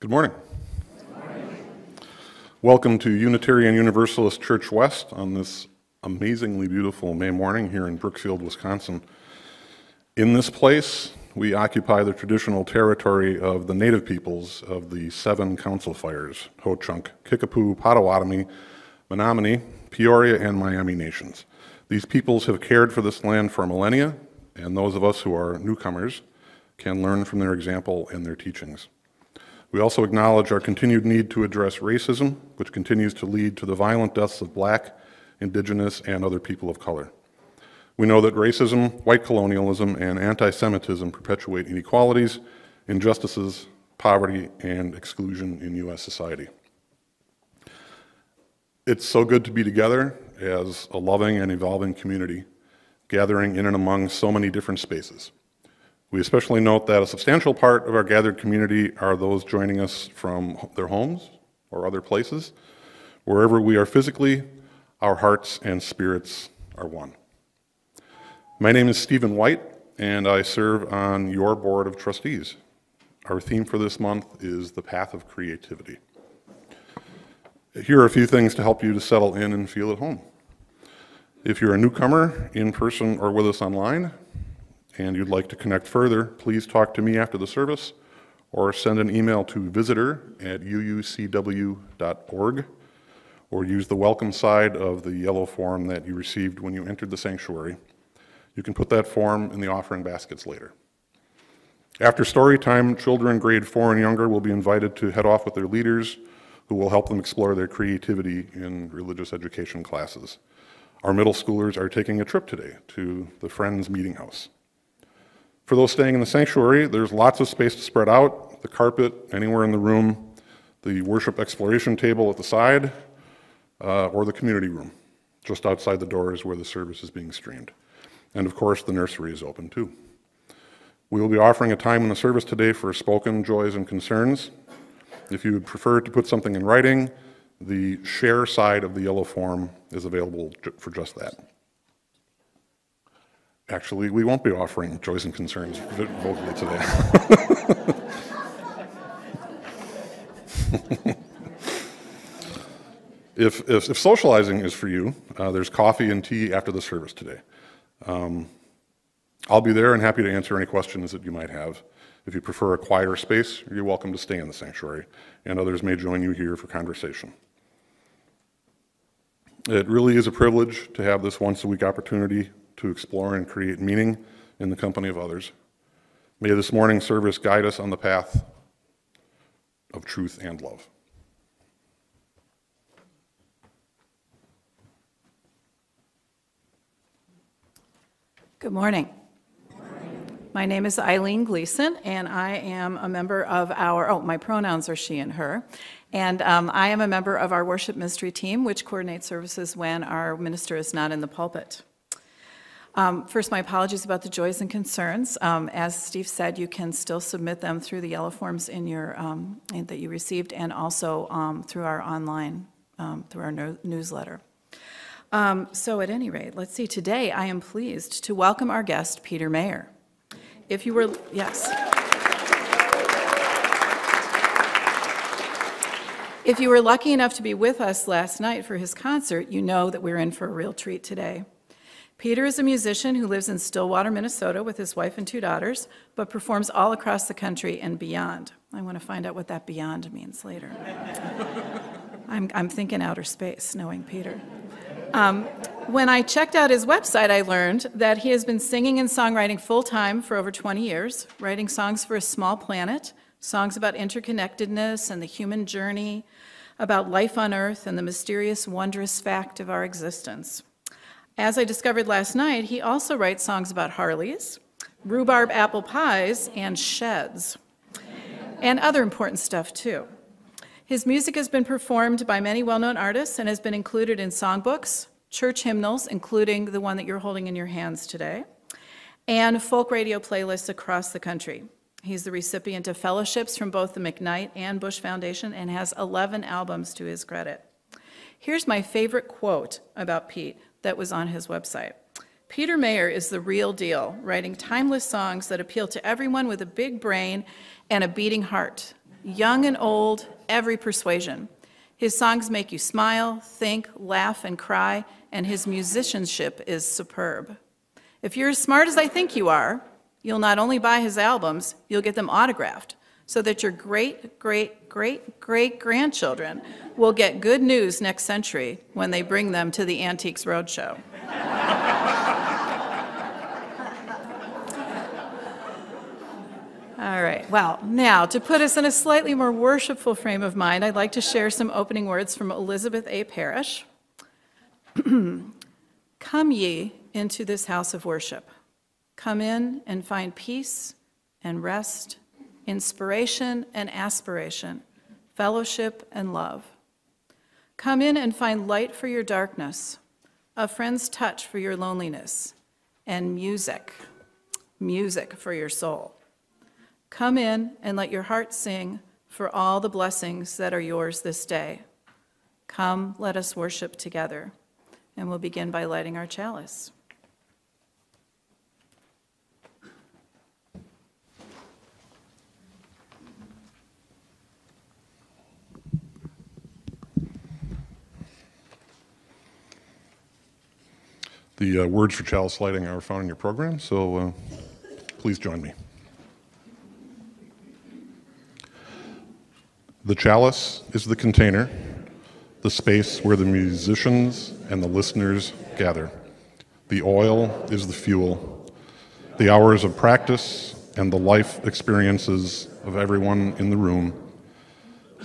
Good morning. Welcome to Unitarian Universalist Church West on this amazingly beautiful May morning here in Brookfield, Wisconsin. In this place, we occupy the traditional territory of the native peoples of the 7 council fires, Ho-Chunk, Kickapoo, Potawatomi, Menominee, Peoria, and Miami nations. These peoples have cared for this land for millennia, and those of us who are newcomers can learn from their example and their teachings. We also acknowledge our continued need to address racism, which continues to lead to the violent deaths of Black, Indigenous, and other people of color. We know that racism, white colonialism, and anti-Semitism perpetuate inequalities, injustices, poverty, and exclusion in U.S. society. It's so good to be together as a loving and evolving community, gathering in and among so many different spaces. We especially note that a substantial part of our gathered community are those joining us from their homes or other places. Wherever we are physically, our hearts and spirits are one. My name is Stephen White, and I serve on your board of trustees. Our theme for this month is the path of creativity. Here are a few things to help you to settle in and feel at home. If you're a newcomer in person or with us online, and you'd like to connect further, please talk to me after the service or send an email to visitor@uucw.org or use the welcome side of the yellow form that you received when you entered the sanctuary. You can put that form in the offering baskets later. After story time, children grade 4 and younger will be invited to head off with their leaders who will help them explore their creativity in religious education classes. Our middle schoolers are taking a trip today to the Friends Meeting House. For those staying in the sanctuary, there's lots of space to spread out, the carpet anywhere in the room, the worship exploration table at the side, or the community room, just outside the doors where the service is being streamed. And of course, the nursery is open too. We will be offering a time in the service today for spoken joys and concerns. If you would prefer to put something in writing, the share side of the yellow form is available for just that. Actually, we won't be offering joys and concerns vocally today. If socializing is for you, there's coffee and tea after the service today. I'll be there and happy to answer any questions that you might have. If you prefer a quieter space, you're welcome to stay in the sanctuary, and others may join you here for conversation. It really is a privilege to have this once-a-week opportunity to explore and create meaning in the company of others. May this morning's service guide us on the path of truth and love. Good morning. My name is Eileen Gleason, and I am a member of my pronouns are she and her, and I am a member of our worship ministry team, which coordinates services when our minister is not in the pulpit. First, my apologies about the joys and concerns. As Steve said, you can still submit them through the yellow forms in your that you received, and also through our online, through our newsletter. So at any rate, let's see, today I am pleased to welcome our guest, Peter Mayer. If you were, yes. If you were lucky enough to be with us last night for his concert, you know that we're in for a real treat today. Peter is a musician who lives in Stillwater, Minnesota with his wife and 2 daughters, but performs all across the country and beyond. I want to find out what that beyond means later. I'm thinking outer space, knowing Peter. When I checked out his website, I learned that he has been singing and songwriting full-time for over 20 years, writing songs for a small planet, songs about interconnectedness and the human journey, about life on Earth and the mysterious, wondrous fact of our existence. As I discovered last night, he also writes songs about Harleys, rhubarb apple pies, and sheds, and other important stuff, too. His music has been performed by many well-known artists and has been included in songbooks, church hymnals, including the one that you're holding in your hands today, and folk radio playlists across the country. He's the recipient of fellowships from both the McKnight and Bush Foundation and has 11 albums to his credit. Here's my favorite quote about Pete that was on his website. Peter Mayer is the real deal, writing timeless songs that appeal to everyone with a big brain and a beating heart. Young and old, every persuasion. His songs make you smile, think, laugh, and cry, and his musicianship is superb. If you're as smart as I think you are, you'll not only buy his albums, you'll get them autographed, so that your great-great-great-great-grandchildren will get good news next century when they bring them to the Antiques Roadshow. All right, well, now, to put us in a slightly more worshipful frame of mind, I'd like to share some opening words from Elizabeth A. Parrish. Come ye into this house of worship. Come in and find peace and rest, inspiration and aspiration, fellowship and love. Come in and find light for your darkness, a friend's touch for your loneliness, and music for your soul. Come in and let your heart sing for all the blessings that are yours this day. Come, let us worship together. And we'll begin by lighting our chalice. The words for chalice lighting are found in your program, so please join me. The chalice is the container, the space where the musicians and the listeners gather. The oil is the fuel, the hours of practice and the life experiences of everyone in the room.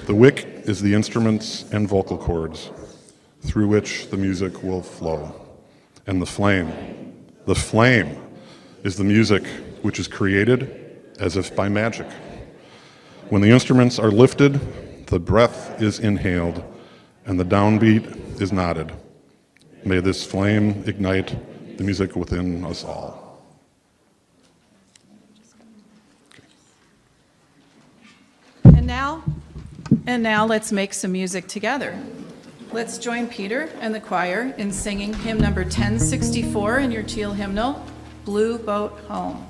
The wick is the instruments and vocal cords through which the music will flow. And the flame is the music which is created as if by magic. When the instruments are lifted, the breath is inhaled, and the downbeat is nodded. May this flame ignite the music within us all. And now let's make some music together. Let's join Peter and the choir in singing hymn number 1064 in your teal hymnal, Blue Boat Home.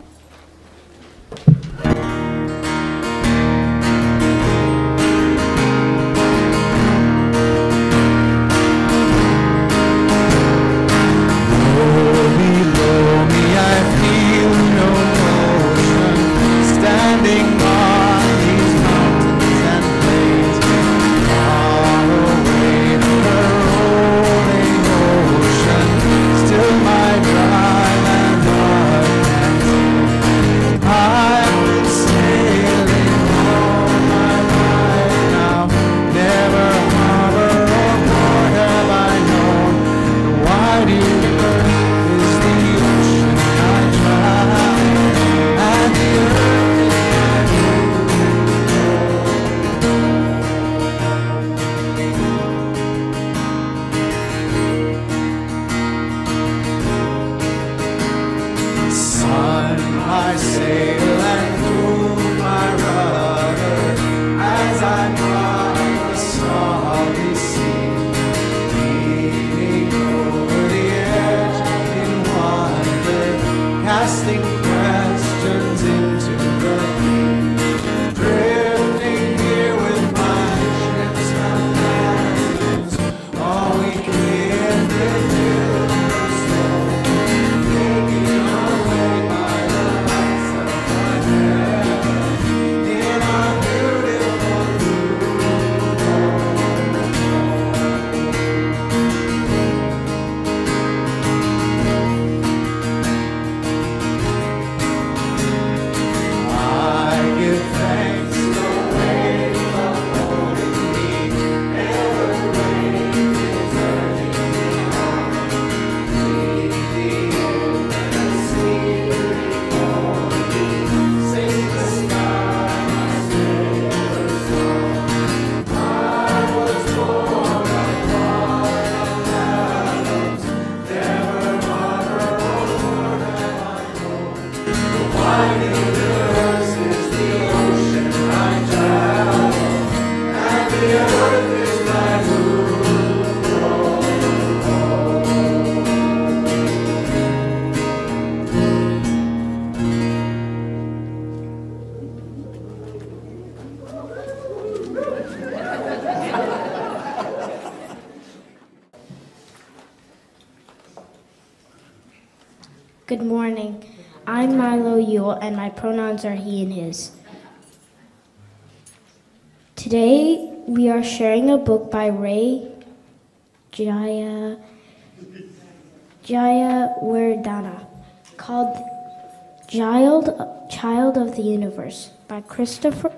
Good morning. I'm Milo Yule, and my pronouns are he and his. Today, we are sharing a book by Ray Jayawardena called Child of the Universe by Christopher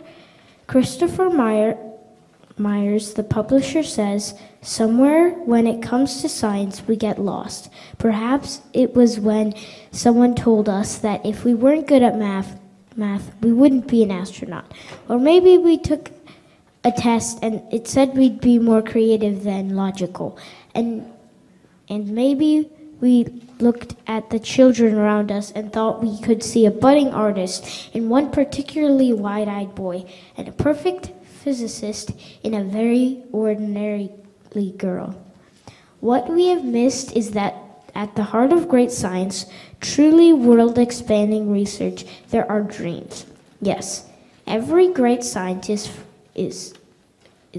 Myers. The publisher says, somewhere when it comes to science, we get lost. Perhaps it was when someone told us that if we weren't good at math, we wouldn't be an astronaut. Or maybe we took a test and it said we'd be more creative than logical. And maybe we looked at the children around us and thought we could see a budding artist in one particularly wide-eyed boy and a perfect physicist in a very ordinary girl. What we have missed is that at the heart of great science, truly world-expanding research, there are dreams. Yes, every great scientist is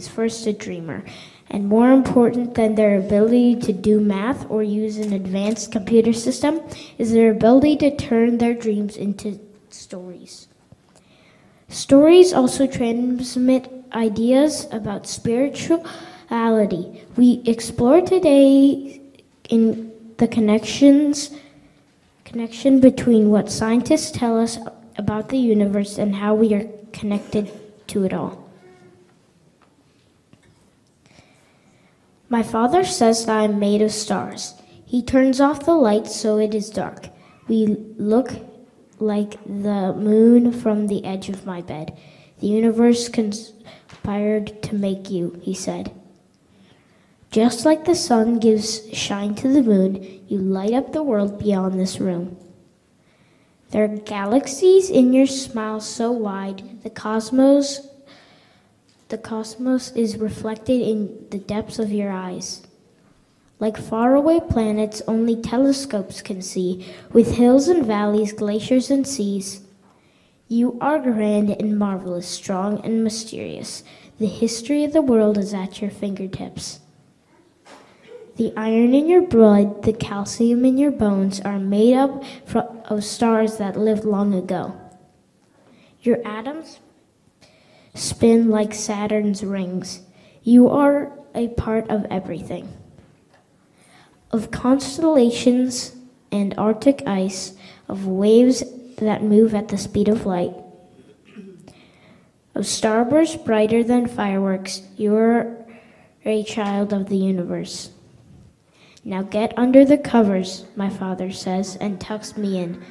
first a dreamer, and more important than their ability to do math or use an advanced computer system is their ability to turn their dreams into stories. Stories also transmit ideas about spirituality. We explore today in the connection between what scientists tell us about the universe and how we are connected to it all. My father says that I'm made of stars. He turns off the lights so it is dark. We look like the moon from the edge of my bed. The universe conspired to make you, he said. Just like the sun gives shine to the moon, you light up the world beyond this room. There are galaxies in your smile so wide, the cosmos is reflected in the depths of your eyes. Like faraway planets only telescopes can see, with hills and valleys, glaciers and seas. You are grand and marvelous, strong and mysterious. The history of the world is at your fingertips. The iron in your blood, the calcium in your bones are made up of stars that lived long ago. Your atoms spin like Saturn's rings. You are a part of everything. Of constellations and Arctic ice, of waves that move at the speed of light, of starbursts brighter than fireworks, you are a child of the universe. Now get under the covers, my father says, and tucks me in.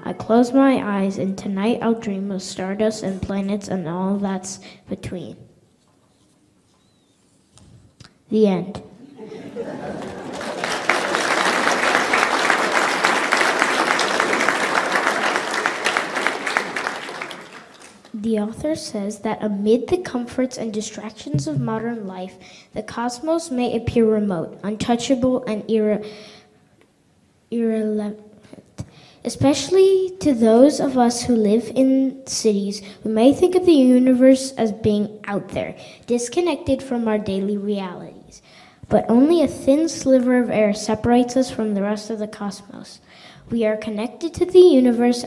I close my eyes, and tonight I'll dream of stardust and planets and all that's between. The end. The author says that amid the comforts and distractions of modern life, the cosmos may appear remote, untouchable, and irrelevant. Especially to those of us who live in cities, we may think of the universe as being out there, disconnected from our daily realities. But only a thin sliver of air separates us from the rest of the cosmos. We are connected to the universe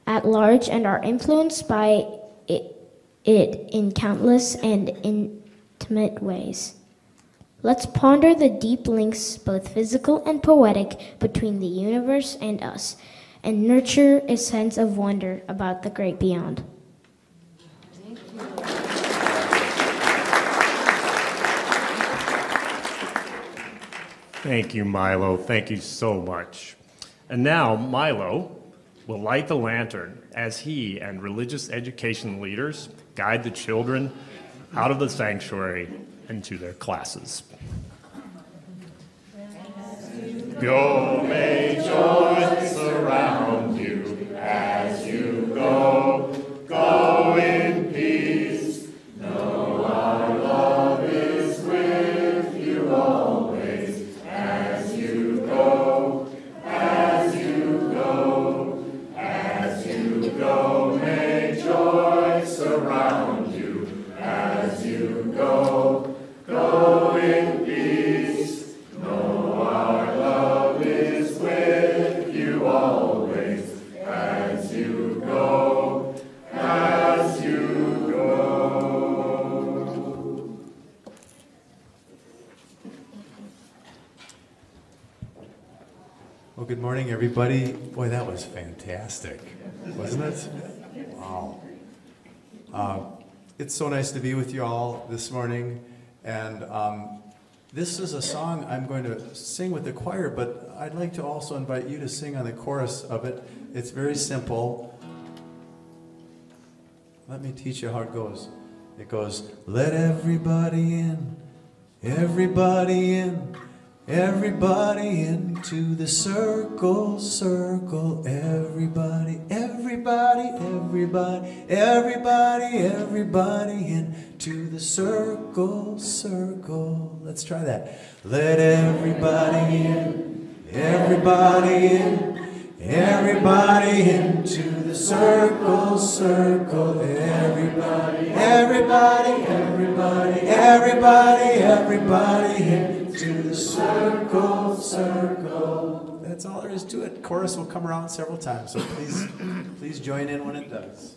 at large and are influenced by it in countless and intimate ways. Let's ponder the deep links, both physical and poetic, between the universe and us, and nurture a sense of wonder about the great beyond. Thank you, Milo. Thank you so much. And now, Milo will light the lantern as he and religious education leaders guide the children out of the sanctuary and to their classes. Go, may joy surround you as you go. Go in peace. Know our love is with you always. As you go, as you go, as you go, may joy surround you as you go. Go in peace. Know our love is with you. Well, good morning, everybody. Boy, that was fantastic, wasn't it? Wow. It's so nice to be with you all this morning. And this is a song I'm going to sing with the choir, but I'd like to also invite you to sing on the chorus of it. It's very simple. Let me teach you how it goes. It goes, let everybody in, everybody in. Everybody into the circle, circle, everybody, everybody, everybody, everybody, everybody into the circle, circle. Let's try that. Let everybody in, everybody in, everybody into the circle, circle, everybody, everybody, everybody, everybody, everybody in. To the circle, circle. That's all there is to it. Chorus will come around several times, so please join in when it does.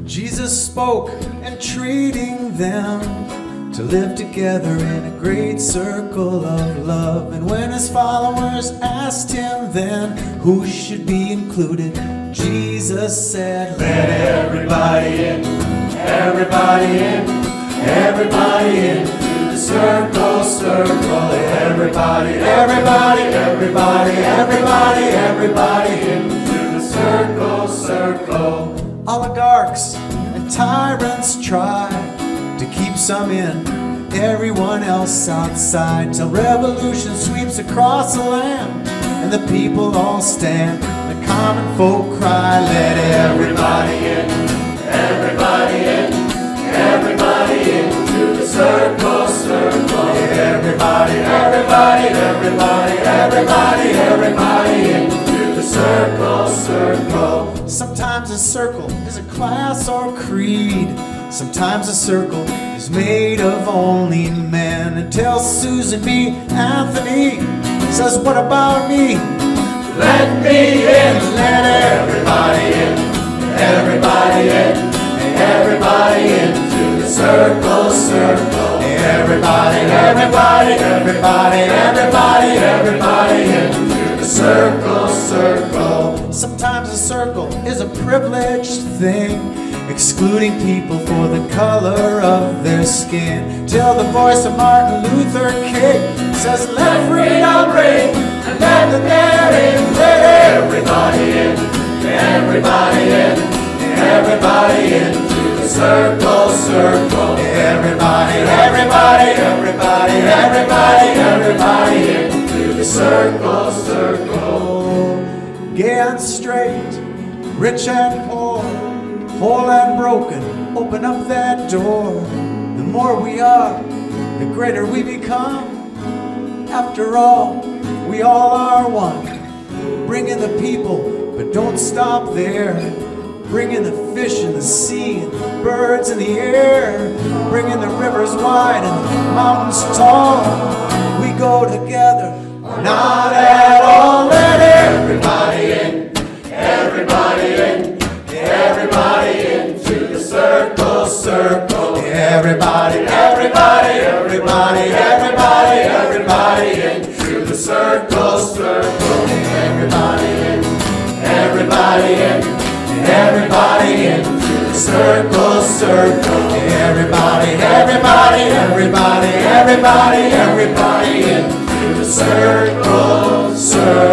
Jesus spoke, entreating them to live together in a great circle of love. And when his followers asked him then who should be included, Jesus said, let everybody in, everybody in, everybody in to the circle, circle, everybody, everybody, everybody, everybody, everybody into the circle, circle. Oligarchs and tyrants try to keep some in, everyone else outside, till revolution sweeps across the land, and the people all stand. The common folk cry, let everybody in, everybody in, everybody into the circle, circle, everybody, everybody, everybody, everybody, everybody into the circle, circle. Sometimes a circle is a class or creed. Sometimes a circle is made of only men, until Susan B. Anthony says, what about me? Let me in, let everybody in, everybody in, everybody into the circle, circle, everybody, everybody, everybody, everybody, everybody into the circle, circle. Sometimes a circle is a privileged thing, excluding people for the color of their skin, till the voice of Martin Luther King says, let freedom ring, and let the dead in, let everybody in, everybody in, everybody into the circle, circle, everybody, everybody, everybody, everybody, everybody into the circle, circle. Gay and straight, rich and poor, whole and broken, open up that door. The more we are, the greater we become. After all, we all are one. Bring in the people, but don't stop there. Bring in the fish in the sea and the birds in the air. Bring in the rivers wide and the mountains tall. We go together, or not at all. Let everybody in, everybody in, everybody into the circle, circle. Everybody, everybody, everybody, everybody, everybody into the circle, circle. Everybody in, everybody in, everybody into the circle, circle. Everybody, everybody, everybody, everybody, everybody into the circle, circle.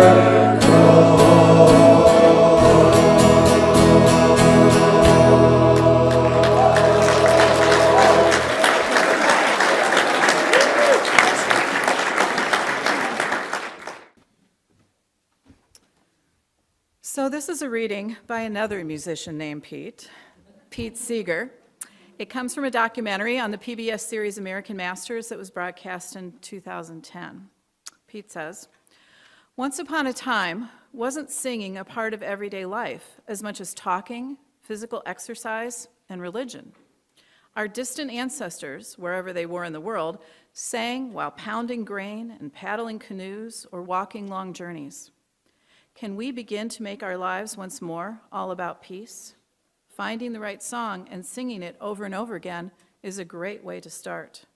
So this is a reading by another musician named Pete Seeger. It comes from a documentary on the PBS series American Masters that was broadcast in 2010. Pete says, once upon a time, wasn't singing a part of everyday life as much as talking, physical exercise, and religion? Our distant ancestors, wherever they were in the world, sang while pounding grain and paddling canoes or walking long journeys. Can we begin to make our lives once more all about peace? Finding the right song and singing it over and over again is a great way to start.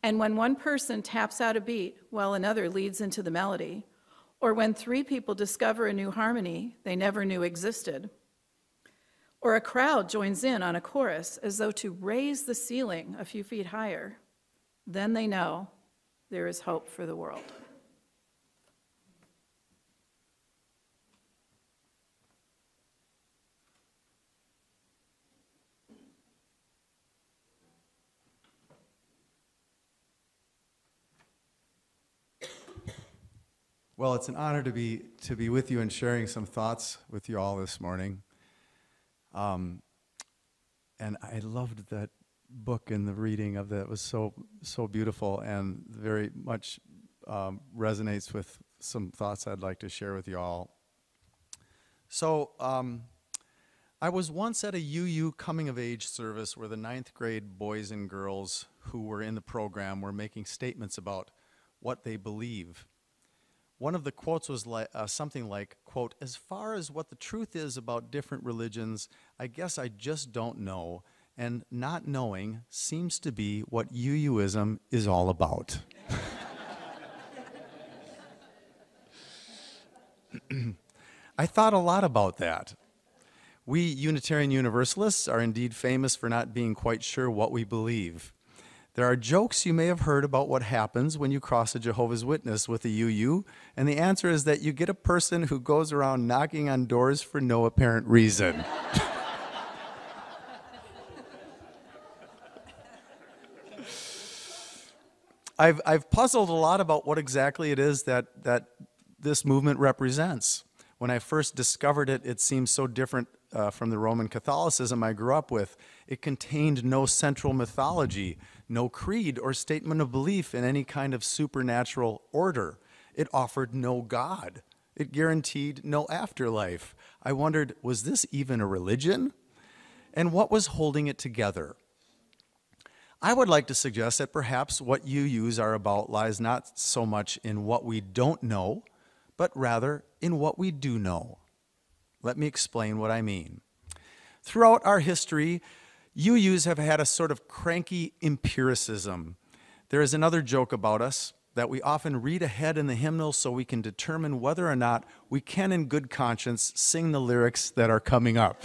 And when one person taps out a beat while another leads into the melody, or when three people discover a new harmony they never knew existed, or a crowd joins in on a chorus as though to raise the ceiling a few feet higher, then they know there is hope for the world. Well, it's an honor to be with you and sharing some thoughts with you all this morning. And I loved that book and the reading of that. It was so beautiful and very much resonates with some thoughts I'd like to share with you all. So I was once at a UU coming of age service where the 9th grade boys and girls who were in the program were making statements about what they believe. One of the quotes was something like, quote, "As far as what the truth is about different religions, I guess I just don't know, and not knowing seems to be what UUism is all about." I thought a lot about that. We Unitarian Universalists are indeed famous for not being quite sure what we believe. There are jokes you may have heard about what happens when you cross a Jehovah's Witness with a UU, and the answer is that you get a person who goes around knocking on doors for no apparent reason. I've puzzled a lot about what exactly it is that this movement represents. When I first discovered it, it seemed so different from the Roman Catholicism I grew up with. It contained no central mythology, no creed or statement of belief in any kind of supernatural order. It offered no God. It guaranteed no afterlife. I wondered, was this even a religion? And what was holding it together? I would like to suggest that perhaps what UUs are about lies not so much in what we don't know, but rather in what we do know. Let me explain what I mean. Throughout our history, UUs have had a sort of cranky empiricism. There is another joke about us, that we often read ahead in the hymnal so we can determine whether or not we can in good conscience sing the lyrics that are coming up.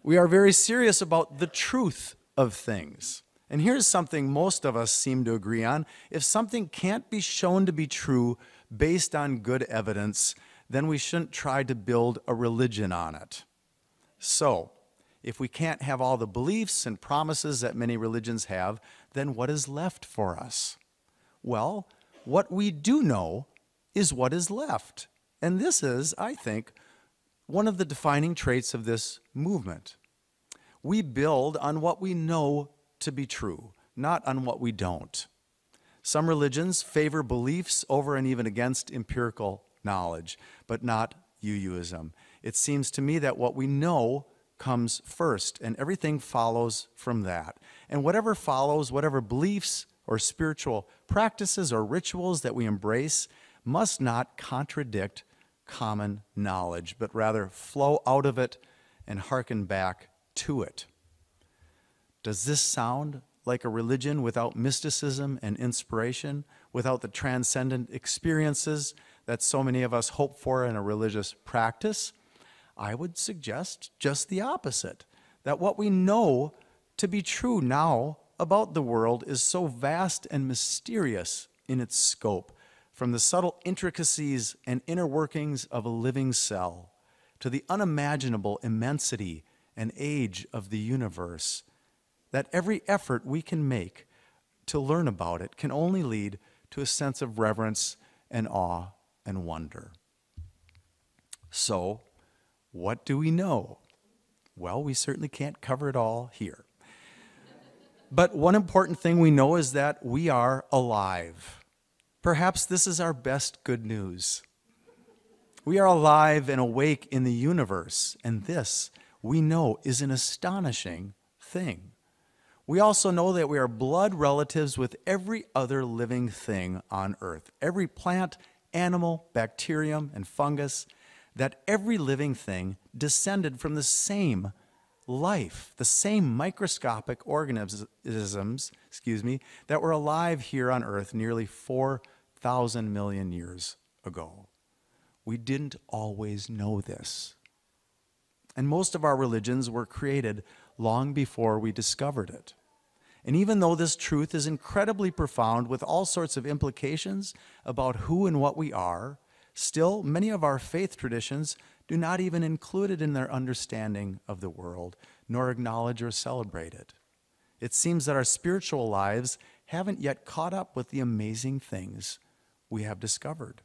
We are very serious about the truth of things. And here's something most of us seem to agree on. If something can't be shown to be true based on good evidence, then we shouldn't try to build a religion on it. So, if we can't have all the beliefs and promises that many religions have, then what is left for us? Well, what we do know is what is left. And this is, I think, one of the defining traits of this movement. We build on what we know to be true, not on what we don't. Some religions favor beliefs over and even against empirical knowledge, but not UUism. It seems to me that what we know comes first, and everything follows from that. And whatever follows, whatever beliefs or spiritual practices or rituals that we embrace, must not contradict common knowledge, but rather flow out of it and hearken back to it. Does this sound like a religion without mysticism and inspiration, without the transcendent experiences that so many of us hope for in a religious practice? I would suggest just the opposite, that what we know to be true now about the world is so vast and mysterious in its scope, from the subtle intricacies and inner workings of a living cell to the unimaginable immensity and age of the universe, that every effort we can make to learn about it can only lead to a sense of reverence and awe and wonder. So, what do we know? Well, we certainly can't cover it all here. But one important thing we know is that we are alive. Perhaps this is our best good news. We are alive and awake in the universe, and this, we know, is an astonishing thing. We also know that we are blood relatives with every other living thing on earth, every plant, animal, bacterium, and fungus, that every living thing descended from the same life, the same microscopic organisms, that were alive here on earth nearly 4,000 million years ago. We didn't always know this. And most of our religions were created long before we discovered it. And even though this truth is incredibly profound with all sorts of implications about who and what we are, still many of our faith traditions do not even include it in their understanding of the world, nor acknowledge or celebrate it. It seems that our spiritual lives haven't yet caught up with the amazing things we have discovered.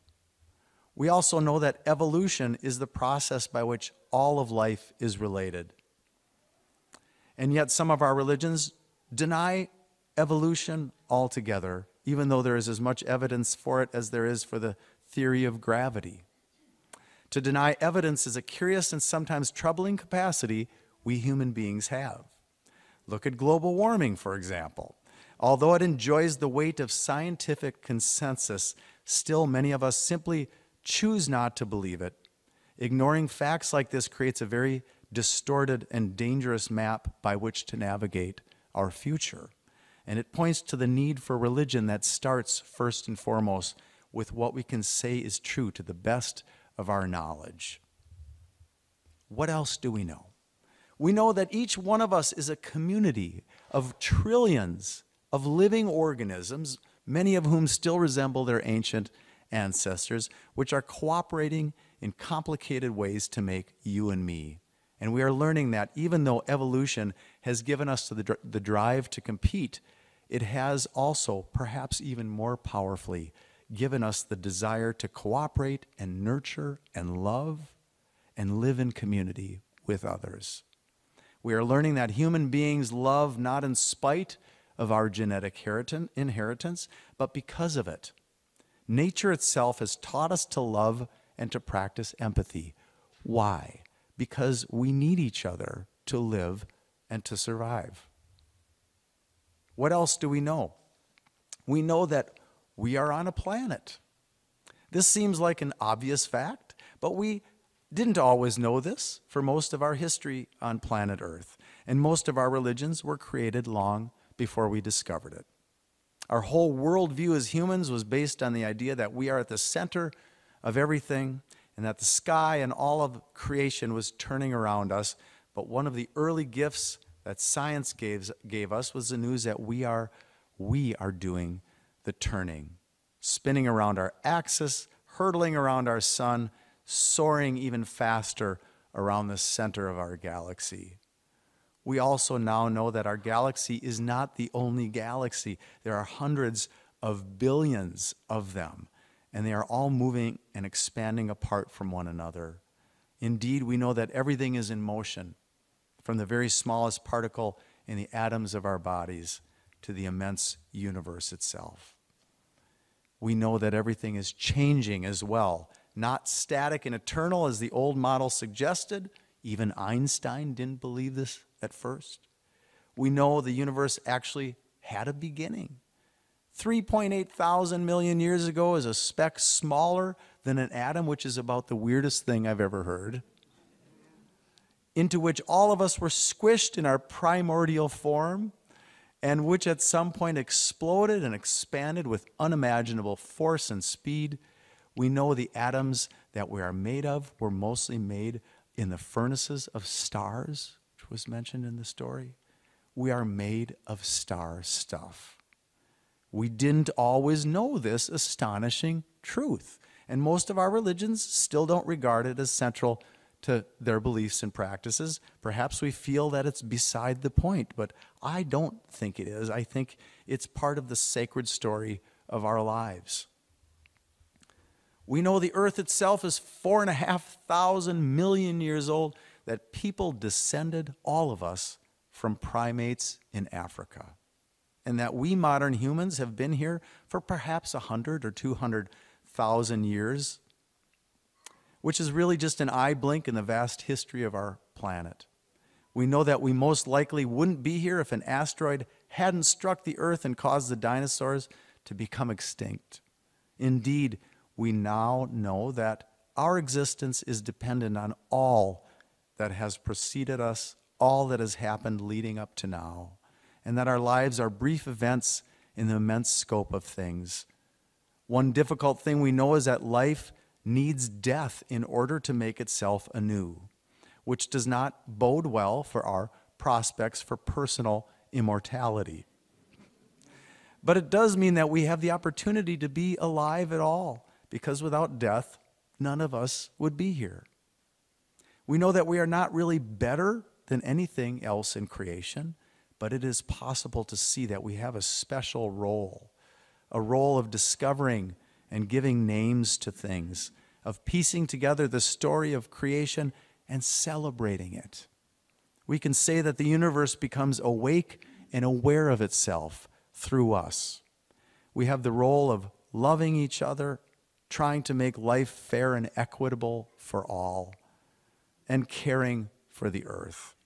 We also know that evolution is the process by which all of life is related. And yet some of our religions deny evolution altogether, even though there is as much evidence for it as there is for the theory of gravity. To deny evidence is a curious and sometimes troubling capacity we human beings have. Look at global warming, for example. Although it enjoys the weight of scientific consensus, still many of us simply choose not to believe it. Ignoring facts like this creates a very distorted and dangerous map by which to navigate our future. And it points to the need for religion that starts first and foremost with what we can say is true to the best of our knowledge. What else do we know? We know that each one of us is a community of trillions of living organisms, many of whom still resemble their ancient ancestors, which are cooperating in complicated ways to make you and me. And we are learning that even though evolution has given us the drive to compete, it has also, perhaps even more powerfully, given us the desire to cooperate and nurture and love and live in community with others. We are learning that human beings love not in spite of our genetic inheritance, but because of it. Nature itself has taught us to love and to practice empathy. Why? Because we need each other to live and to survive. What else do we know? We know that we are on a planet. This seems like an obvious fact, but we didn't always know this for most of our history on planet Earth, and most of our religions were created long before we discovered it. Our whole worldview as humans was based on the idea that we are at the center of everything and that the sky and all of creation was turning around us. But one of the early gifts that science gave us was the news that we are doing the turning, spinning around our axis, hurtling around our sun, soaring even faster around the center of our galaxy. We also now know that our galaxy is not the only galaxy. There are hundreds of billions of them, and they are all moving and expanding apart from one another. Indeed, we know that everything is in motion, from the very smallest particle in the atoms of our bodies to the immense universe itself. We know that everything is changing as well, not static and eternal as the old model suggested. Even Einstein didn't believe this at first. We know the universe actually had a beginning. 3.8 thousand million years ago is a speck smaller than an atom, which is about the weirdest thing I've ever heard, into which all of us were squished in our primordial form, and which at some point exploded and expanded with unimaginable force and speed. We know the atoms that we are made of were mostly made in the furnaces of stars, which was mentioned in the story. We are made of star stuff. We didn't always know this astonishing truth, and most of our religions still don't regard it as central to their beliefs and practices. Perhaps we feel that it's beside the point, but I don't think it is. I think it's part of the sacred story of our lives. We know the earth itself is 4,500 million years old, that people descended, all of us, from primates in Africa, and that we modern humans have been here for perhaps 100 or 200,000 years. which is really just an eye blink in the vast history of our planet. We know that we most likely wouldn't be here if an asteroid hadn't struck the Earth and caused the dinosaurs to become extinct. Indeed, we now know that our existence is dependent on all that has preceded us, all that has happened leading up to now, and that our lives are brief events in the immense scope of things. One difficult thing we know is that life needs death in order to make itself anew, which does not bode well for our prospects for personal immortality. But it does mean that we have the opportunity to be alive at all, because without death, none of us would be here. We know that we are not really better than anything else in creation, but it is possible to see that we have a special role, a role of discovering and giving names to things, of piecing together the story of creation and celebrating it. We can say that the universe becomes awake and aware of itself through us. We have the role of loving each other, trying to make life fair and equitable for all, and caring for the earth.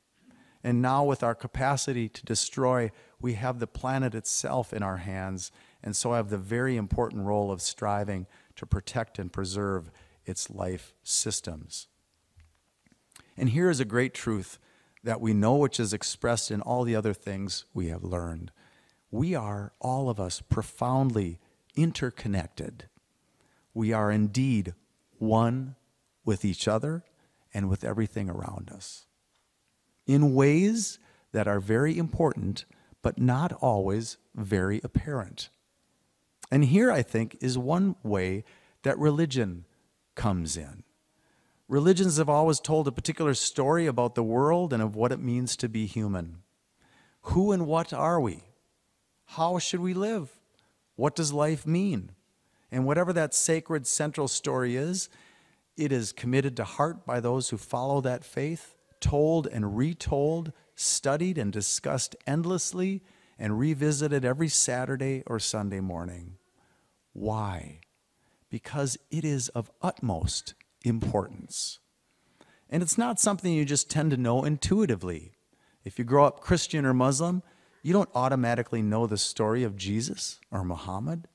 And now with our capacity to destroy, we have the planet itself in our hands, and so have the very important role of striving to protect and preserve its life systems. And here is a great truth that we know, which is expressed in all the other things we have learned. We are, all of us, profoundly interconnected. We are indeed one with each other and with everything around us, in ways that are very important, but not always very apparent. And here, I think, is one way that religion comes in. Religions have always told a particular story about the world and of what it means to be human. Who and what are we? How should we live? What does life mean? And whatever that sacred central story is, it is committed to heart by those who follow that faith, told and retold, studied and discussed endlessly, and revisited every Saturday or Sunday morning. Why? Because it is of utmost importance. And it's not something you just tend to know intuitively. If you grow up Christian or Muslim, you don't automatically know the story of Jesus or Muhammad.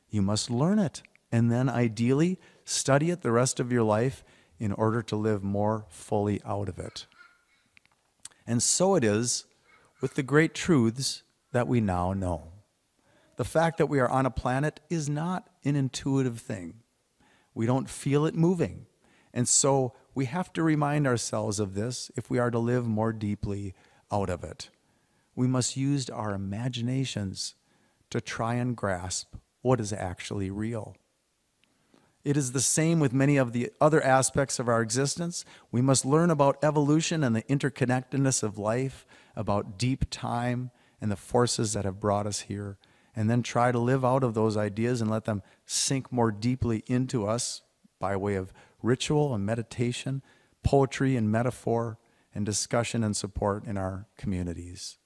You must learn it, and then ideally study it the rest of your life in order to live more fully out of it. And so it is with the great truths that we now know. The fact that we are on a planet is not an intuitive thing. We don't feel it moving. And so we have to remind ourselves of this if we are to live more deeply out of it. We must use our imaginations to try and grasp what is actually real. It is the same with many of the other aspects of our existence. We must learn about evolution and the interconnectedness of life, about deep time and the forces that have brought us here, and then try to live out of those ideas and let them sink more deeply into us by way of ritual and meditation, poetry and metaphor, and discussion and support in our communities.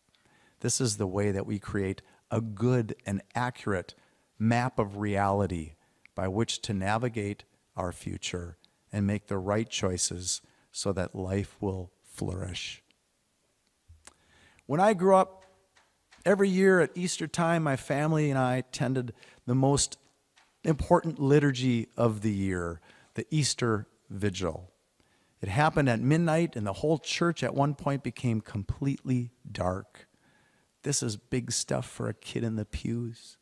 This is the way that we create a good and accurate map of reality by which to navigate our future and make the right choices so that life will flourish. When I grew up, every year at Easter time, my family and I attended the most important liturgy of the year, the Easter Vigil. It happened at midnight, and the whole church at one point became completely dark. This is big stuff for a kid in the pews.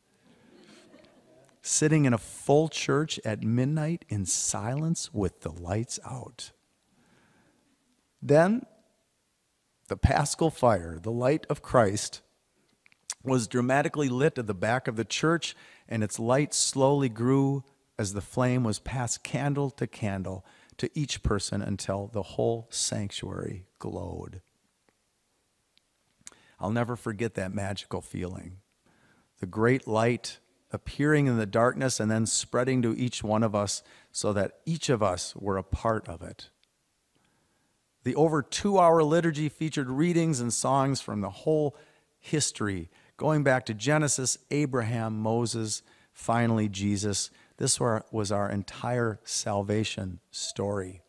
Sitting in a full church at midnight in silence with the lights out. Then, the Paschal fire, the light of Christ, was dramatically lit at the back of the church, and its light slowly grew as the flame was passed candle to each person until the whole sanctuary glowed. I'll never forget that magical feeling. The great light appearing in the darkness and then spreading to each one of us so that each of us were a part of it. The over 2-hour liturgy featured readings and songs from the whole history, going back to Genesis, Abraham, Moses, finally Jesus. This was our entire salvation story.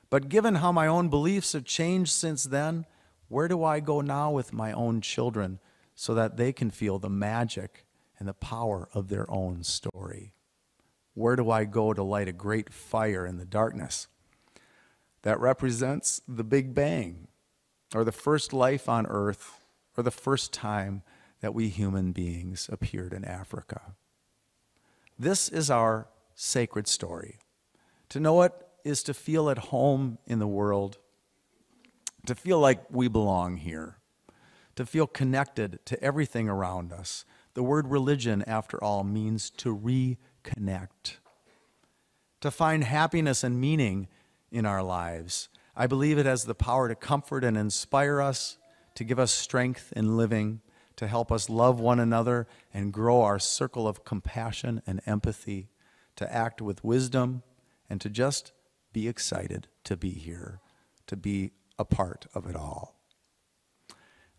But given how my own beliefs have changed since then, where do I go now with my own children so that they can feel the magic and the power of their own story? Where do I go to light a great fire in the darkness that represents the Big Bang, or the first life on earth, or the first time that we human beings appeared in Africa? This is our sacred story. To know it is to feel at home in the world, to feel like we belong here, to feel connected to everything around us. The word religion, after all, means to reconnect, to find happiness and meaning in our lives. I believe it has the power to comfort and inspire us, to give us strength in living, to help us love one another and grow our circle of compassion and empathy, to act with wisdom, and to just be excited to be here, to be a part of it all.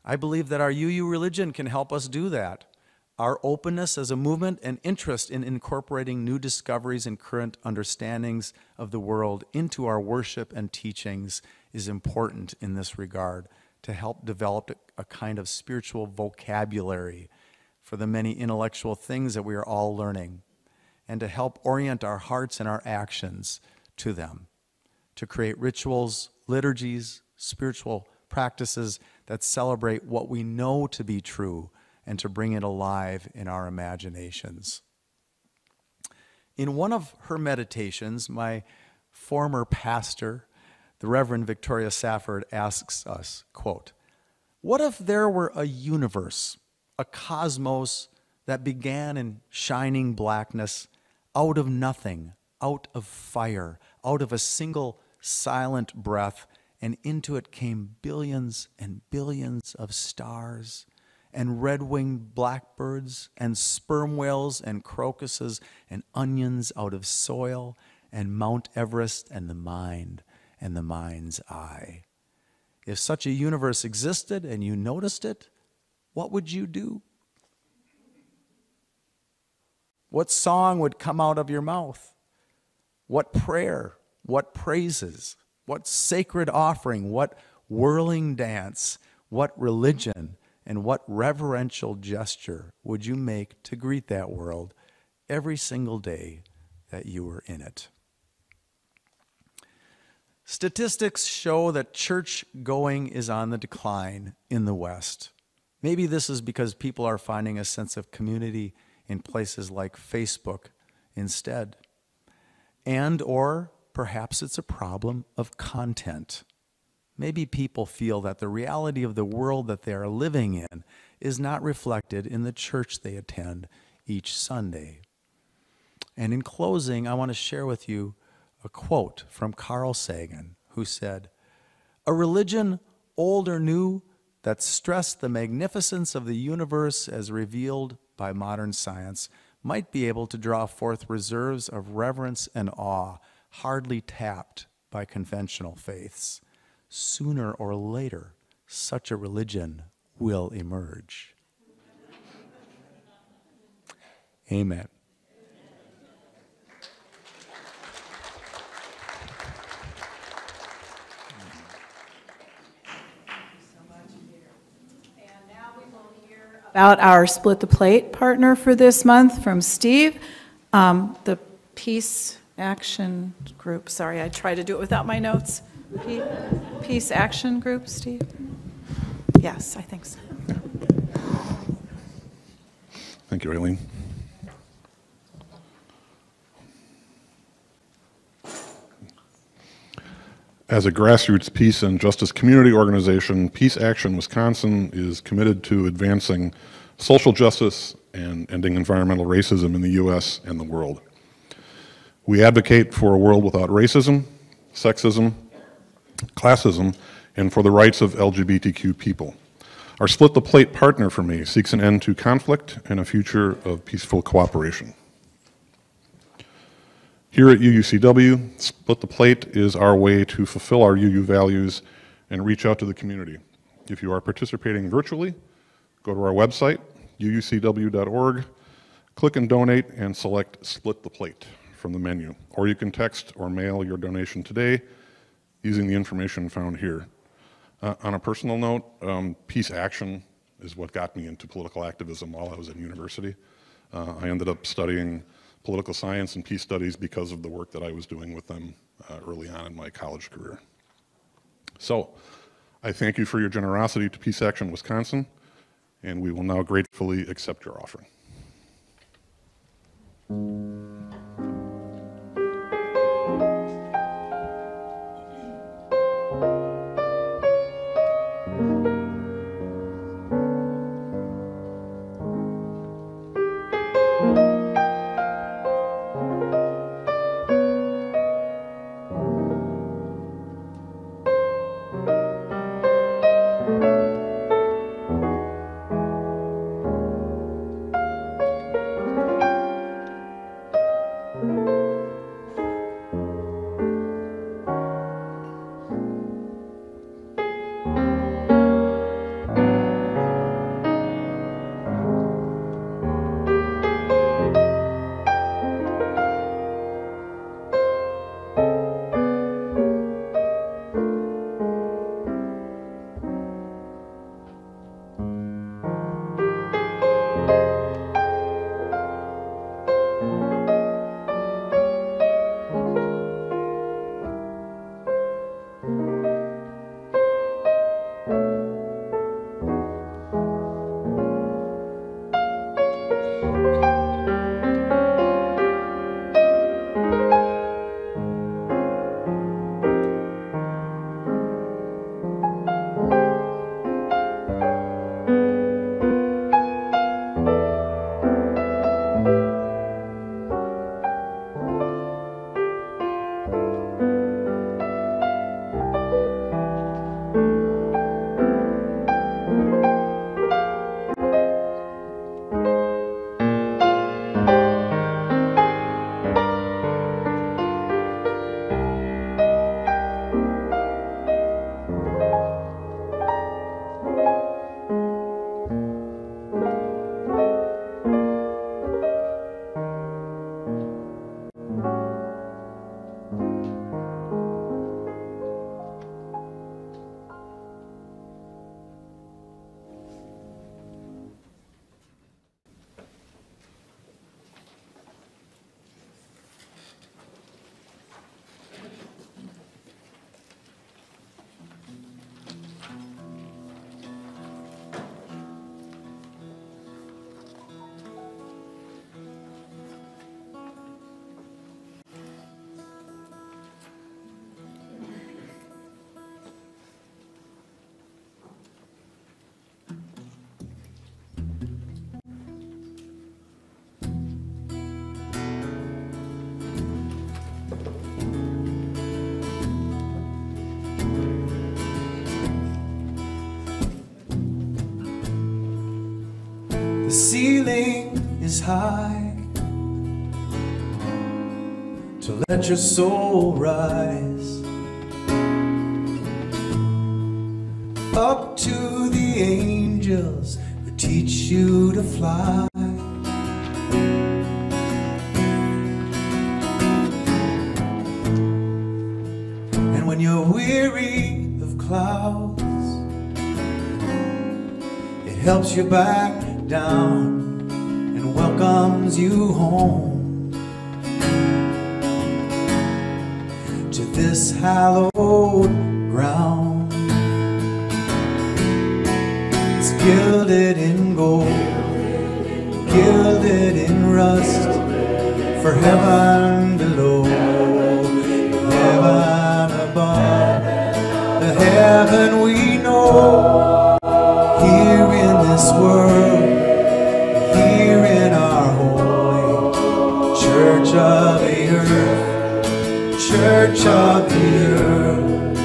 I believe that our UU religion can help us do that. Our openness as a movement and interest in incorporating new discoveries and current understandings of the world into our worship and teachings is important in this regard, to help develop a kind of spiritual vocabulary for the many intellectual things that we are all learning, and to help orient our hearts and our actions to them, to create rituals, liturgies, spiritual practices that celebrate what we know to be true and to bring it alive in our imaginations. In one of her meditations, my former pastor, the Reverend Victoria Safford, asks us, quote, "What if there were a universe, a cosmos that began in shining blackness, out of nothing, out of fire, out of a single silent breath, and into it came billions and billions of stars, and red-winged blackbirds, and sperm whales, and crocuses, and onions out of soil, and Mount Everest, and the mind, and the mind's eye. If such a universe existed and you noticed it, what would you do? What song would come out of your mouth? What prayer? What praises? What sacred offering? What whirling dance? What religion? And what reverential gesture would you make to greet that world every single day that you were in it?" Statistics show that church going is on the decline in the West. Maybe this is because people are finding a sense of community in places like Facebook instead. And or perhaps it's a problem of content. Maybe people feel that the reality of the world that they are living in is not reflected in the church they attend each Sunday. And in closing, I want to share with you a quote from Carl Sagan, who said, "A religion, old or new, that stressed the magnificence of the universe as revealed by modern science might be able to draw forth reserves of reverence and awe hardly tapped by conventional faiths. Sooner or later, such a religion will emerge." Amen. About our Split the Plate partner for this month from Steve, the Peace Action Group. Sorry, I tried to do it without my notes. Peace Action Group, Steve? Yes, I think so. Thank you, Aileen. As a grassroots peace and justice community organization, Peace Action Wisconsin is committed to advancing social justice and ending environmental racism in the U.S. and the world. We advocate for a world without racism, sexism, classism, and for the rights of LGBTQ people. Our Split the Plate partner for me seeks an end to conflict and a future of peaceful cooperation. Here at UUCW, Split the Plate is our way to fulfill our UU values and reach out to the community. If you are participating virtually, go to our website, uucw.org, Click and donate and select Split the Plate from the menu. Or you can text or mail your donation today using the information found here. On a personal note, peace action is what got me into political activism while I was at university. I ended up studying political science and peace studies because of the work that I was doing with them early on in my college career. So, I thank you for your generosity to Peace Action Wisconsin, and we will now gratefully accept your offering. The ceiling is high to let your soul rise up to the angels who teach you to fly. And when you're weary of clouds, it helps you back down and welcomes you home to this hallowed ground. It's gilded in gold, gilded in rust, for heaven below, heaven above, the heaven we know here in this world. Here in our holy church of the earth, church of the earth.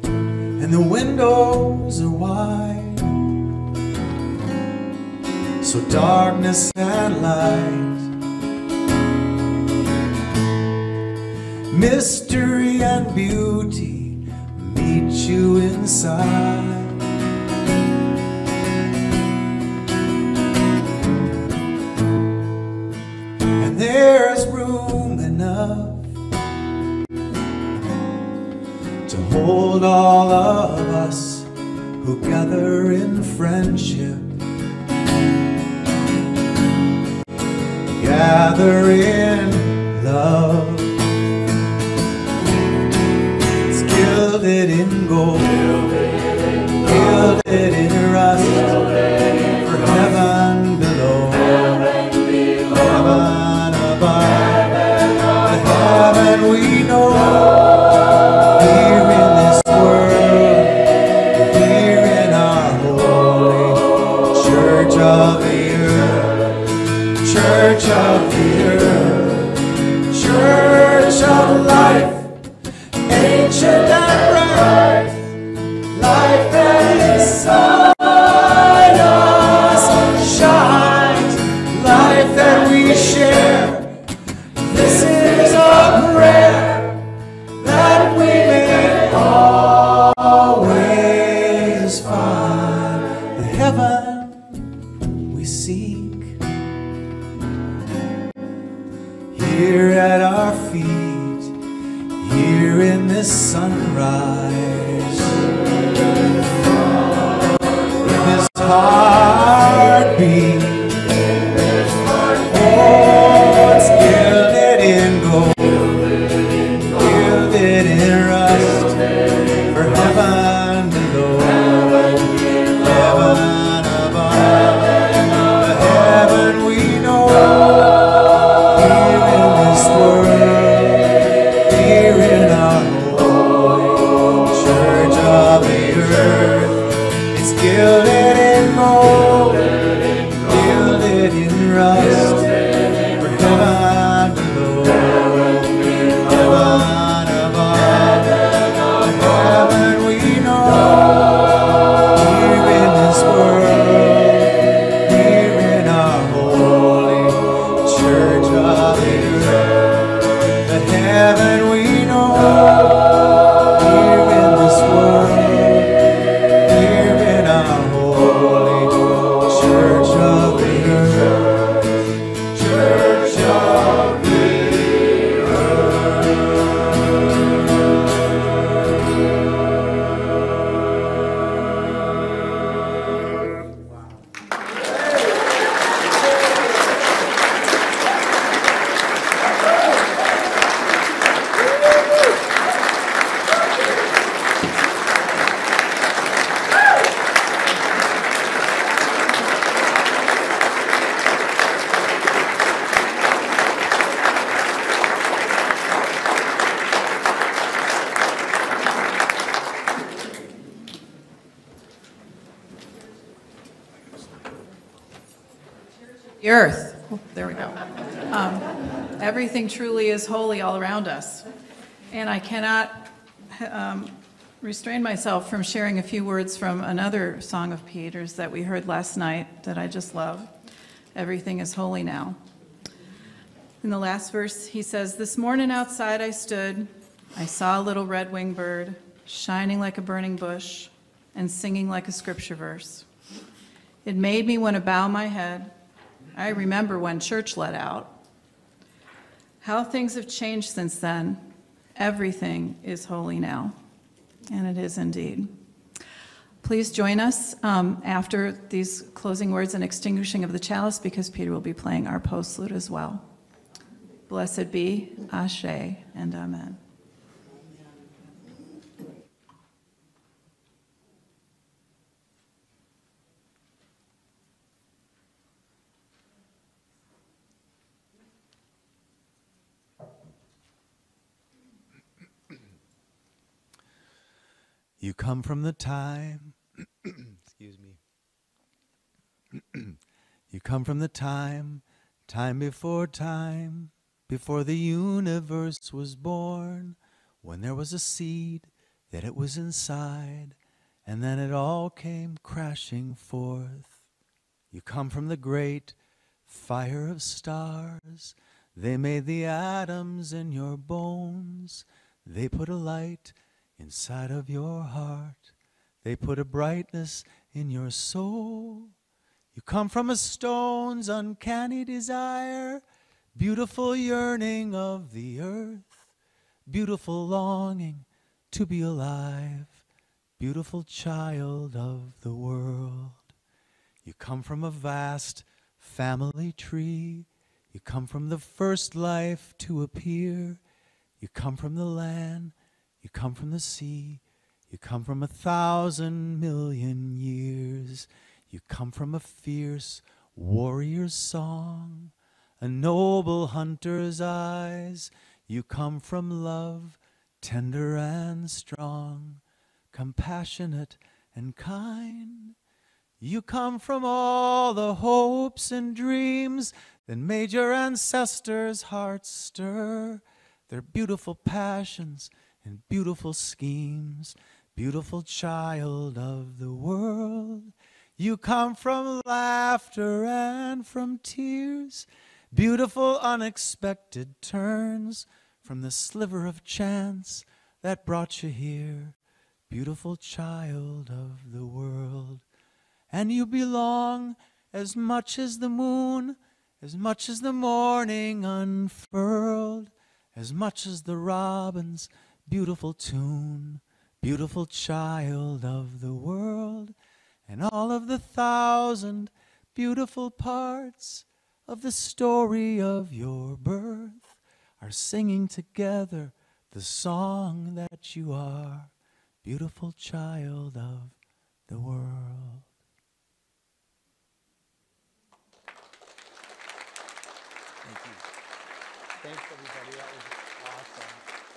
And the windows are wide, so darkness and light, mystery and beauty meet you inside. to hold all of us who gather in friendship, gather in love. It's gilded in gold, gilded in rust, for heaven below, heaven above, the heaven we know. Here in this world, here in our holy church of the earth, church of the earth, church of life, ancient and bright, life that inside us shines, life that we share. This is our prayer, that we may always find the heaven we seek here at our feet, here in this sunrise, in this heartbeat. Oh, it's gilded in gold, gilded in rust, for heaven below, heaven above, the heaven we know. Here in this world, here in our holy church of the earth, it's gilded in gold, gilded in rust, for heaven below, heaven above, the heaven we know. Here in this world, here in our holy church of the earth, the heaven we know. Here in this world, here in our holy church of the earth, church of the The earth. Oh, there we go. Everything truly is holy all around us. And I cannot restrain myself from sharing a few words from another song of Peter's that we heard last night that I just love. Everything is holy now. In the last verse, he says, "This morning outside I stood, I saw a little red-winged bird, shining like a burning bush and singing like a scripture verse. It made me want to bow my head. I remember when church let out. How things have changed since then. Everything is holy now." And it is indeed. Please join us after these closing words and extinguishing of the chalice, because Peter will be playing our postlude as well. Blessed be, Ashe, and Amen. You come from the time, excuse me. You come from the time before time, before the universe was born, when there was a seed that it was inside, and then it all came crashing forth. You come from the great fire of stars. They made the atoms in your bones. They put a light inside of your heart. They put a brightness in your soul. You come from a stone's uncanny desire, beautiful yearning of the earth, beautiful longing to be alive, beautiful child of the world. You come from a vast family tree. You come from the first life to appear. You come from the land. You come from the sea. You come from 1,000,000,000 years. You come from a fierce warrior's song, a noble hunter's eyes. You come from love, tender and strong, compassionate and kind. You come from all the hopes and dreams that made your ancestors' hearts stir, their beautiful passions and beautiful schemes, beautiful child of the world. You come from laughter and from tears, beautiful unexpected turns, from the sliver of chance that brought you here, beautiful child of the world. And you belong as much as the moon, as much as the morning unfurled, as much as the robin's beautiful tune, beautiful child of the world. And all of the 1,000 beautiful parts of the story of your birth are singing together the song that you are, beautiful child of the world. Thank you. Thanks, everybody. That was awesome.